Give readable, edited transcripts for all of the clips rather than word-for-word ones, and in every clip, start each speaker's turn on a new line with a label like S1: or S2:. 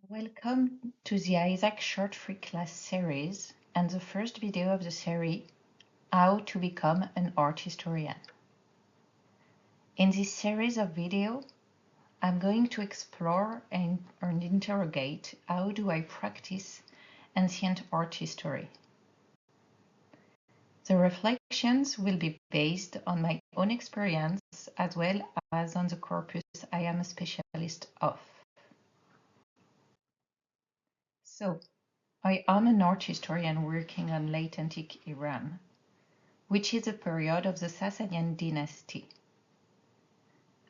S1: Welcome to the ISAC short free class series and the first video of the series, How to Become an Art Historian. In this series of videos, I'm going to explore and interrogate how do I practice ancient art history. The reflections will be based on my own experience as well as on the corpus I am a specialist of. So, I am an art historian working on late antique Iran, which is a period of the Sasanian dynasty.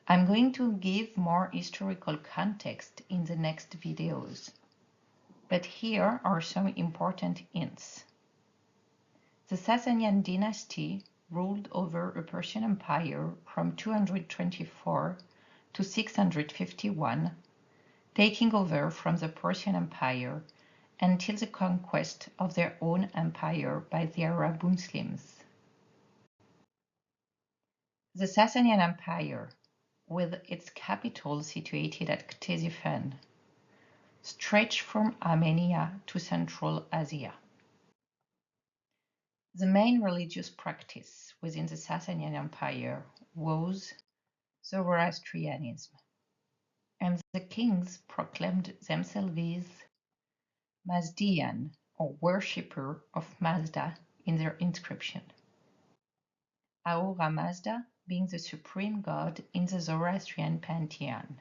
S1: I'm going to give more historical context in the next videos, but here are some important hints. The Sasanian dynasty ruled over a Persian empire from 224 to 651, taking over from the Persian Empire until the conquest of their own empire by the Arab Muslims. The Sasanian Empire, with its capital situated at Ctesiphon, stretched from Armenia to Central Asia. The main religious practice within the Sasanian Empire was Zoroastrianism, and the kings proclaimed themselves Mazdian, or worshipper of Mazda, in their inscription. Ahura Mazda being the supreme god in the Zoroastrian pantheon.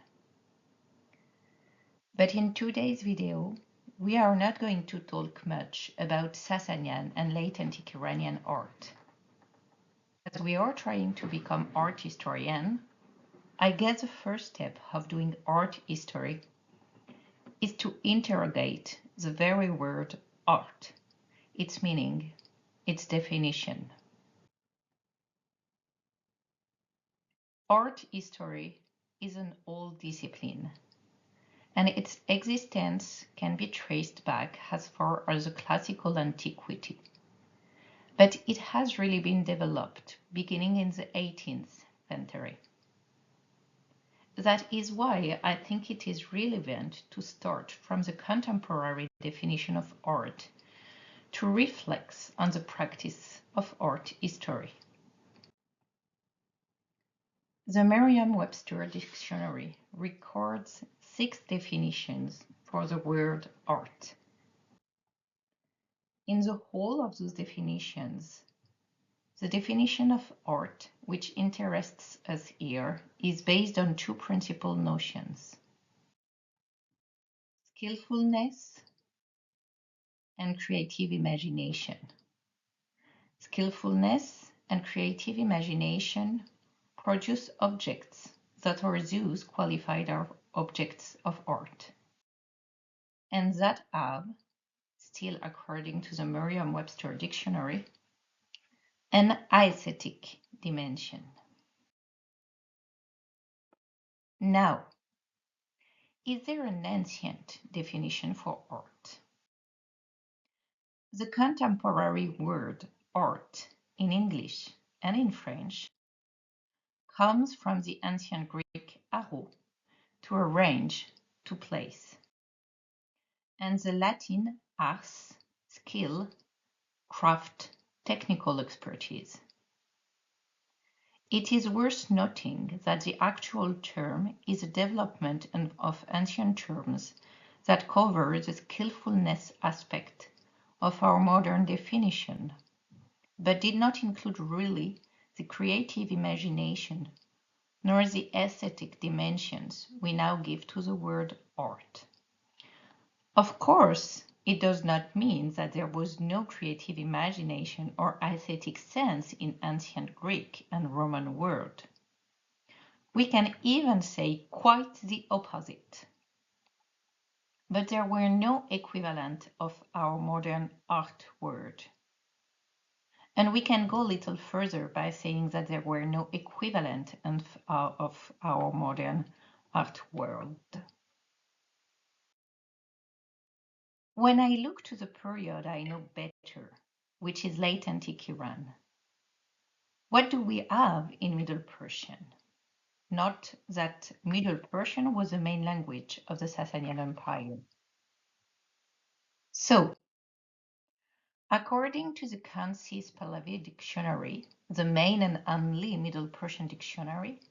S1: But in today's video, we are not going to talk much about Sasanian and late antique Iranian art. As we are trying to become art historian, I guess the first step of doing art history is to interrogate the very word art, its meaning, its definition. Art history is an old discipline, and its existence can be traced back as far as the classical antiquity. But it has really been developed beginning in the 18th century. That is why I think it is relevant to start from the contemporary definition of art to reflect on the practice of art history. The Merriam-Webster dictionary records 6 definitions for the word art. In the whole of those definitions, the definition of art, which interests us here, is based on 2 principal notions: skillfulness and creative imagination. Skillfulness and creative imagination produce objects that are thus qualified as objects of art, and that have, still according to the Merriam-Webster dictionary, an aesthetic dimension. Now, is there an ancient definition for art? The contemporary word art in English and in French comes from the ancient Greek aro, to arrange, to place, and the Latin ars, skill, craft, technical expertise. It is worth noting that the actual term is a development of ancient terms that cover the skillfulness aspect of our modern definition, but did not include really the creative imagination nor the aesthetic dimensions we now give to the word art. Of course, it does not mean that there was no creative imagination or aesthetic sense in ancient Greek and Roman world. We can even say quite the opposite. But there were no equivalent of our modern art word. And we can go a little further by saying that there were no equivalent of our modern art world. When I look to the period I know better, which is late antique Iran, what do we have in Middle Persian? Not that Middle Persian was the main language of the Sasanian Empire. So, according to the Concise Pahlavi Dictionary, the main and only Middle Persian dictionary,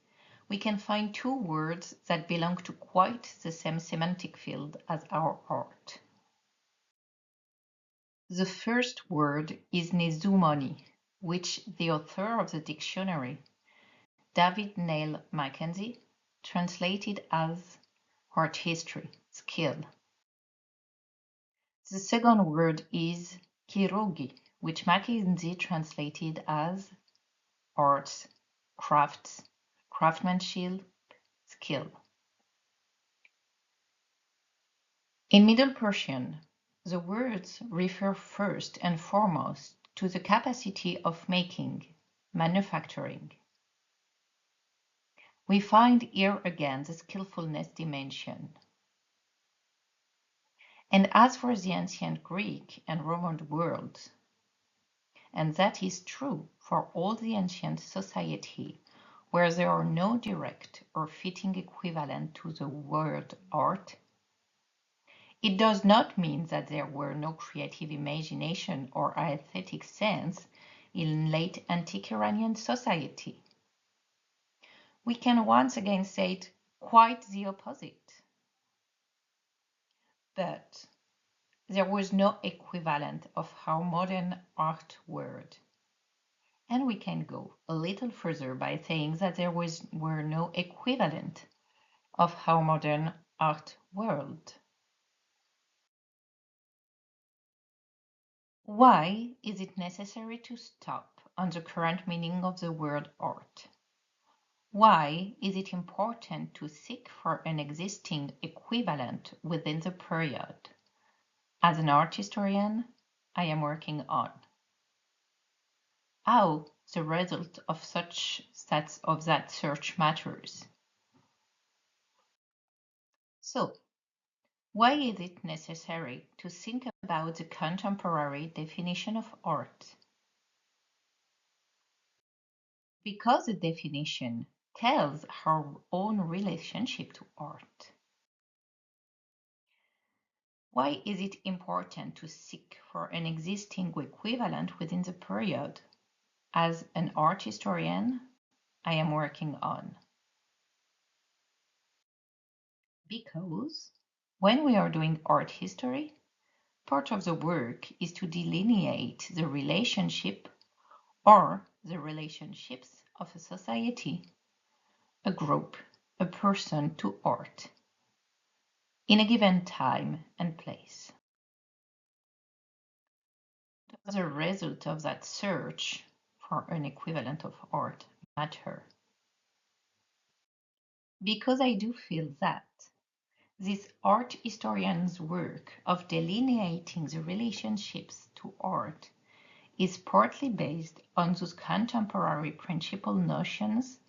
S1: we can find two words that belong to quite the same semantic field as our art. The first word is Nezumoni, which the author of the dictionary, David Neil Mackenzie, translated as art history, skill. The second word is Kirogi, which Mackenzie translated as arts, crafts, craftsmanship, skill. In Middle Persian, the words refer first and foremost to the capacity of making, manufacturing. We find here again the skillfulness dimension. And as for the ancient Greek and Roman worlds, and that is true for all the ancient society where there are no direct or fitting equivalent to the word art, it does not mean that there were no creative imagination or aesthetic sense in late antique Iranian society. We can once again say it quite the opposite. But there was no equivalent of our modern art word. And we can go a little further by saying that there were no equivalent of our modern art world. Why is it necessary to stop on the current meaning of the word art? Why is it important to seek for an existing equivalent within the period? As an art historian, I am working on how the result of such sets of that search matters. So, why is it necessary to think about the contemporary definition of art? Because the definition tells our own relationship to art. Why is it important to seek for an existing equivalent within the period? As an art historian, I am working on. Because when we are doing art history, part of the work is to delineate the relationship or the relationships of a society, a group, a person to art in a given time and place. Does the result of that search for an equivalent of art matter? Because I do feel that this art historian's work of delineating the relationships to art is partly based on those contemporary principal notions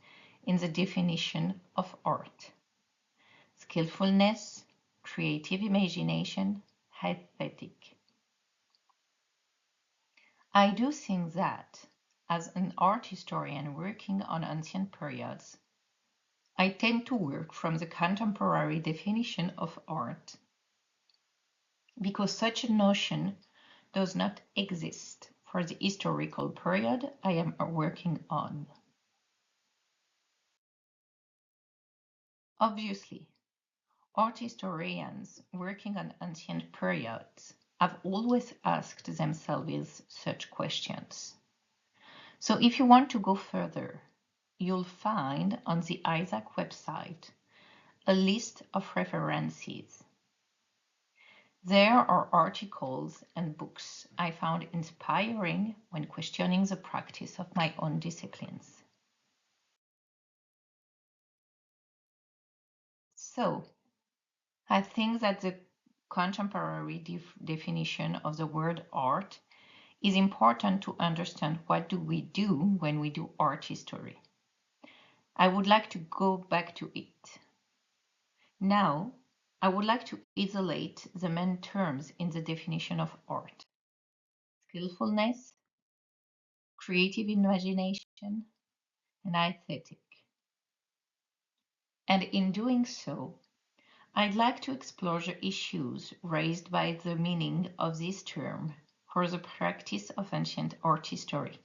S1: in the definition of art: skillfulness, creative imagination, aesthetic. I do think that, as an art historian working on ancient periods, I tend to work from the contemporary definition of art, because such a notion does not exist for the historical period I am working on. Obviously, art historians working on ancient periods have always asked themselves such questions. So if you want to go further, you'll find on the ISAC website a list of references. There are articles and books I found inspiring when questioning the practice of my own disciplines. So, I think that the contemporary definition of the word art is important to understand what do we do when we do art history. I would like to go back to it. Now, I would like to isolate the main terms in the definition of art: skillfulness, creative imagination, and aesthetic. And in doing so, I'd like to explore the issues raised by the meaning of this term for the practice of ancient art history.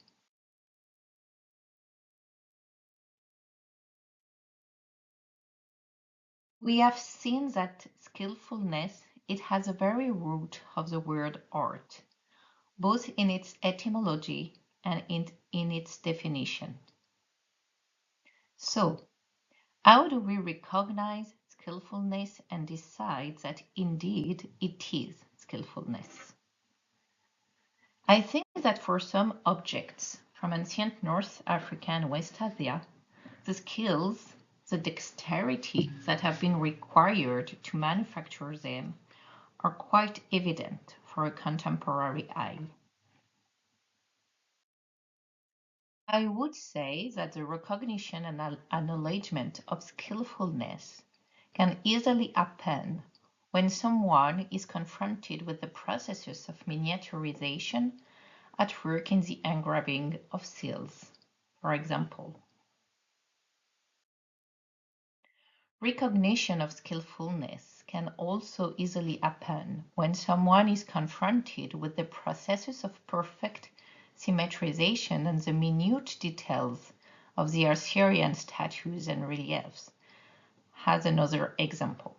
S1: We have seen that skillfulness, it has a very root of the word art, both in its etymology and in its definition. So, how do we recognize skillfulness and decide that indeed it is skillfulness? I think that for some objects from ancient North Africa and West Asia, the skills, the dexterity that have been required to manufacture them are quite evident for a contemporary eye. I would say that the recognition and acknowledgement of skillfulness can easily happen when someone is confronted with the processes of miniaturization at work in the engraving of seals, for example. Recognition of skillfulness can also easily happen when someone is confronted with the processes of perfect symmetrization and the minute details of the Assyrian statues and reliefs, as another example.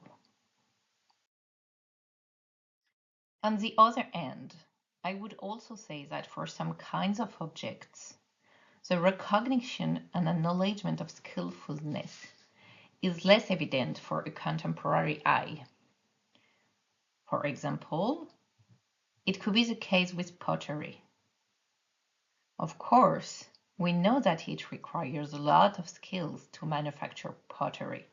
S1: On the other hand, I would also say that for some kinds of objects, the recognition and acknowledgement of skillfulness is less evident for a contemporary eye. For example, it could be the case with pottery. Of course, we know that it requires a lot of skills to manufacture pottery.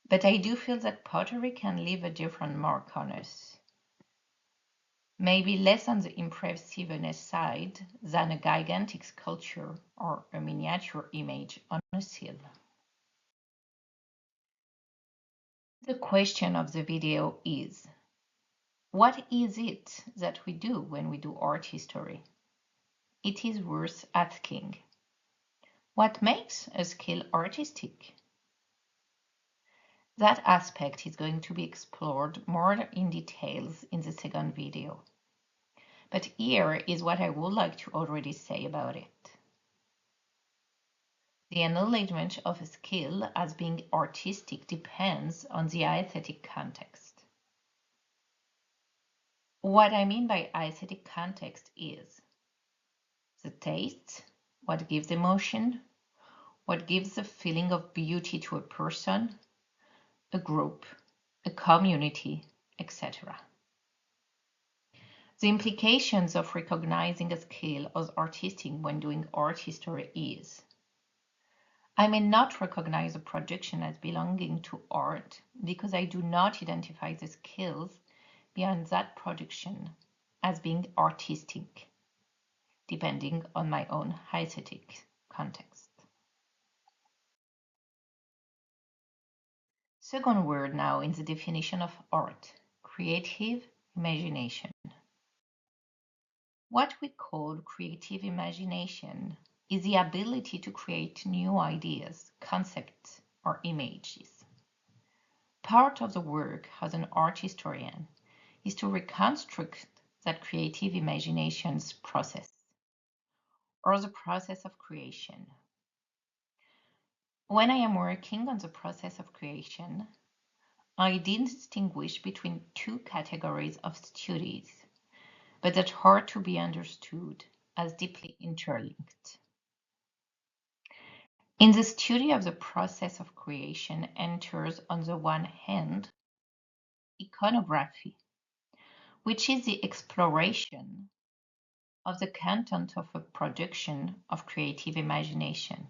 S1: But I do feel that pottery can leave a different mark on us. Maybe less on the impressiveness side than a gigantic sculpture or a miniature image on a seal. The question of the video is, what is it that we do when we do art history? It is worth asking. What makes a skill artistic? That aspect is going to be explored more in details in the second video. But here is what I would like to already say about it. The acknowledgement of a skill as being artistic depends on the aesthetic context. What I mean by aesthetic context is the taste, what gives emotion, what gives the feeling of beauty to a person, a group, a community, etc. The implications of recognizing a skill as artistic when doing art history is I may not recognize a production as belonging to art because I do not identify the skills beyond that production as being artistic, depending on my own aesthetic context. Second word now in the definition of art, creative imagination. What we call creative imagination is the ability to create new ideas, concepts, or images. Part of the work as an art historian is to reconstruct that creative imagination's process, or the process of creation. When I am working on the process of creation, I distinguish between two categories of studies, but that are to be understood as deeply interlinked. In the study of the process of creation enters, on the one hand, iconography, which is the exploration of the content of a production of creative imagination.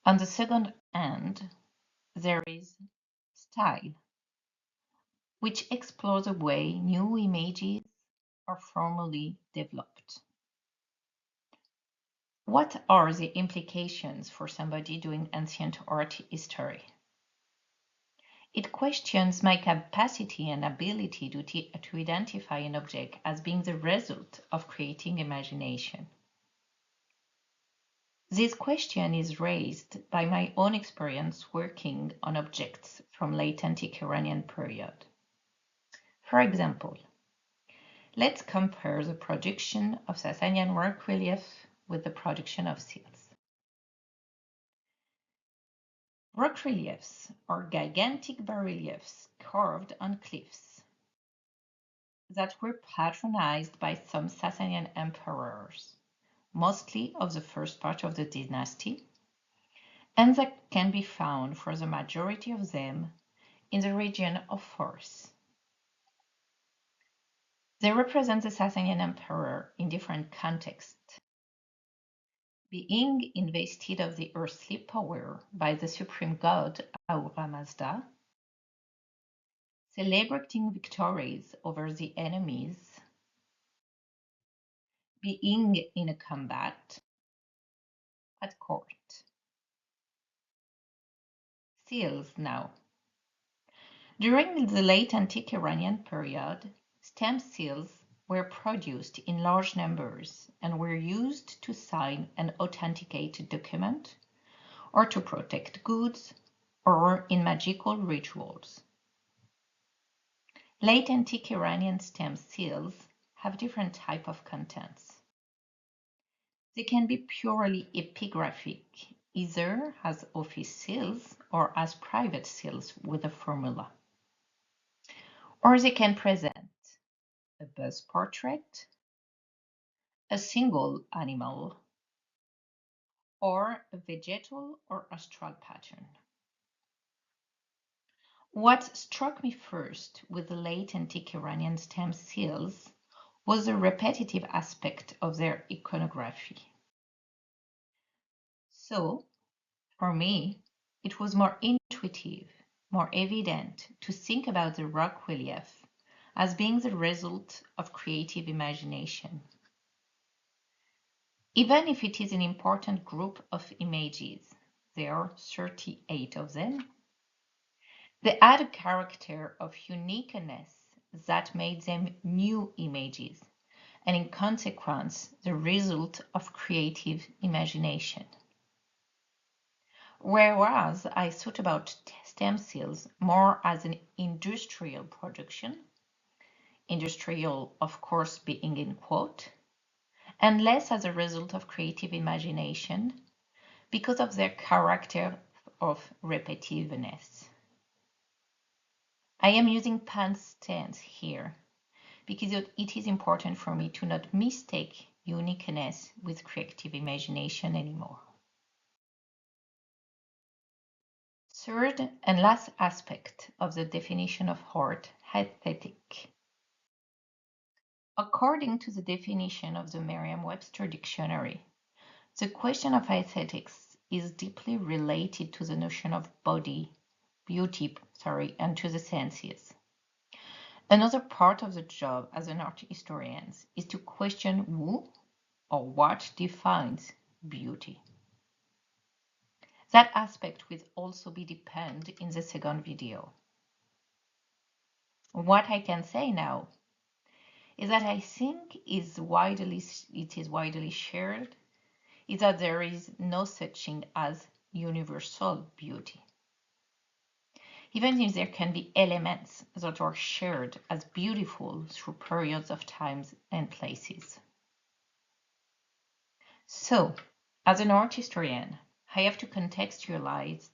S1: On the second hand, there is style, which explores the way new images are formally developed. What are the implications for somebody doing ancient art history? It questions my capacity and ability to identify an object as being the result of creating imagination. This question is raised by my own experience working on objects from late antique Iranian period. For example, let's compare the production of Sasanian rock relief with the production of seals. Rock reliefs are gigantic bas-reliefs carved on cliffs that were patronized by some Sasanian emperors, mostly of the first part of the dynasty, and that can be found for the majority of them in the region of Fars. They represent the Sasanian emperor in different contexts, being invested of the earthly power by the supreme god Ahura Mazda, celebrating victories over the enemies, being in a combat at court. Seals now. During the late antique Iranian period, stamp seals were produced in large numbers and were used to sign and authenticate a document, or to protect goods, or in magical rituals. Late antique Iranian stamp seals have different types of contents. They can be purely epigraphic, either as office seals or as private seals with a formula. Or they can present a bust portrait, a single animal, or a vegetal or astral pattern. What struck me first with the late antique Iranian stamp seals was the repetitive aspect of their iconography. So, for me, it was more intuitive, more evident to think about the rock relief as being the result of creative imagination. Even if it is an important group of images, there are 38 of them, they add a character of uniqueness that made them new images, and in consequence, the result of creative imagination. Whereas I thought about stem cells more as an industrial production, industrial, of course, being in quote, and less as a result of creative imagination because of their character of repetitiveness. I am using past tense here because it is important for me to not mistake uniqueness with creative imagination anymore. Third and last aspect of the definition of art, aesthetic. According to the definition of the Merriam-Webster dictionary, the question of aesthetics is deeply related to the notion of beauty, and to the senses. Another part of the job as an art historian is to question who or what defines beauty. That aspect will also be depend in the second video. What I can say now is that I think it is widely shared is that there is no such thing as universal beauty. Even if there can be elements that are shared as beautiful through periods of times and places. So, as an art historian, I have to contextualize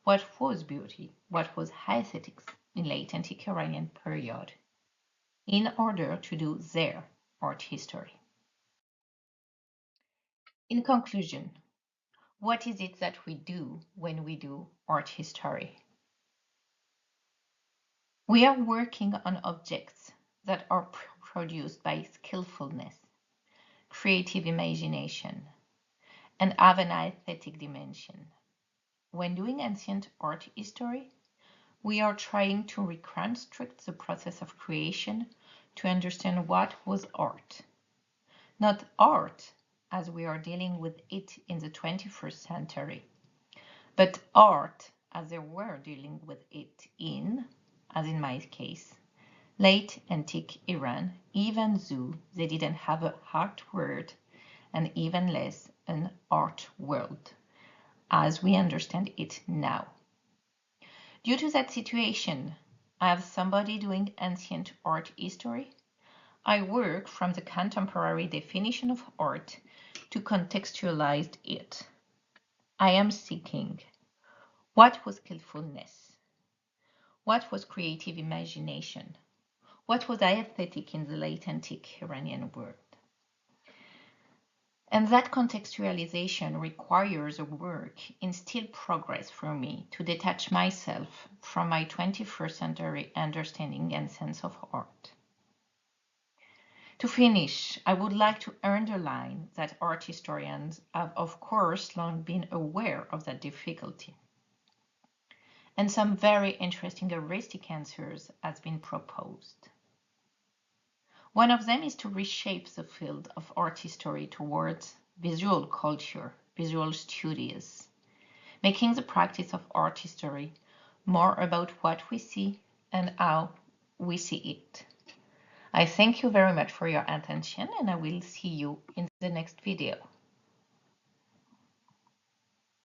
S1: what was beauty, what was aesthetics in late antique Iranian period, in order to do their art history. In conclusion, what is it that we do when we do art history? We are working on objects that are produced by skillfulness, creative imagination, and have an aesthetic dimension. When doing ancient art history, we are trying to reconstruct the process of creation to understand what was art. Not art as we are dealing with it in the 21st century, but art as they were dealing with it in, as in my case, late antique Iran, even though they didn't have a art word and even less an art world as we understand it now. Due to that situation, I have somebody doing ancient art history. I work from the contemporary definition of art to contextualize it. I am seeking what was skillfulness? What was creative imagination? What was aesthetic in the late antique Iranian world? And that contextualization requires a work in still progress for me to detach myself from my 21st century understanding and sense of art. To finish, I would like to underline that art historians have, of course, long been aware of that difficulty. And some very interesting heuristic answers has been proposed. One of them is to reshape the field of art history towards visual culture, visual studies, making the practice of art history more about what we see and how we see it. I thank you very much for your attention, and I will see you in the next video.